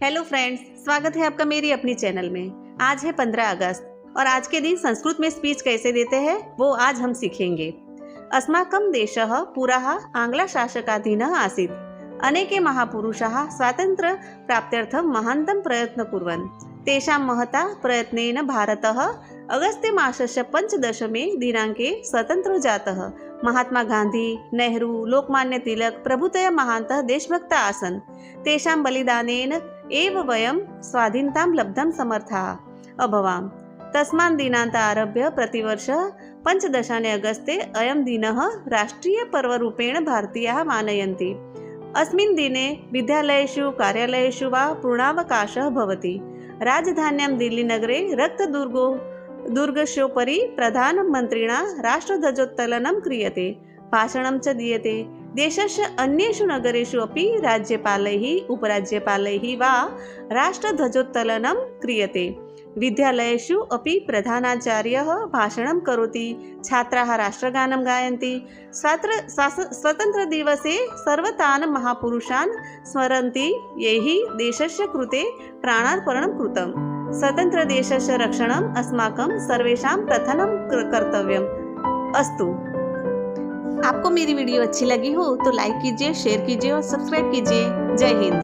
Hello friends, स्वागत है आपका मेरी अपनी चैनल में। आज है 15 अगस्त और आज के दिन संस्कृत में स्पीच कैसे देते हैं वो आज हम सीखेंगे। अस्माकं देशः पुरः आंग्ल शासकाधीनः आसीत्। अनेके महापुरुषाः स्वातन्त्र्य प्राप्त्यर्थं महान्तं प्रयत्नं कुर्वन्। तेषां महता प्रयत्नेन भारतः अगस्त्य मासस्य 15 दिनाङ्के स्वतन्त्रो जातः। महात्मा गांधी, नेहरू, लोकमान्य तिलक प्रभृतयः महान्तः देशभक्ताः आसन्। तेषां बलिदानेन एव वयं स्वाधीनतां लब्धुं समर्थाः अभवाम। तस्मात् दिनान्त आरभ्य प्रतिवर्षं 15 अगस्ते अयं दिनः राष्ट्रीयपर्वरूपेण भारतीयाः मानयन्ति। अस्मिन् दिने विद्यालयेषु कार्यालयेषु वा पूर्णावकाशः भवति। राजधान्यां दिल्लीनगरे दुर्गस्योपरि प्रधानमन्त्रिणा राष्ट्रध्वजोत्तोलनं क्रियते, भाषणं च दीयते। देशस्य अन्येषु नगरेषु अपि राज्यपालैः उपराज्यपालैः वा राष्ट्रध्वजोत्तोलनं क्रियते। विद्यालयेषु अपि प्रधानाचार्यः भाषणं करोति, छात्राः राष्ट्रगानं गायन्ति। स्वतन्त्रदिवसे सर्वतान् महापुरुषान् स्मरन्ति यैः देशस्य कृते प्राणार्पणं कृतं। स्वतन्त्रदेशस्य रक्षणम् अस्माकं सर्वेषां प्रथमं कर्तव्यम् अस्तु। आपको मेरी वीडियो अच्छी लगी हो तो लाइक कीजिए, शेयर कीजिए और सब्सक्राइब कीजिए। जय हिंद।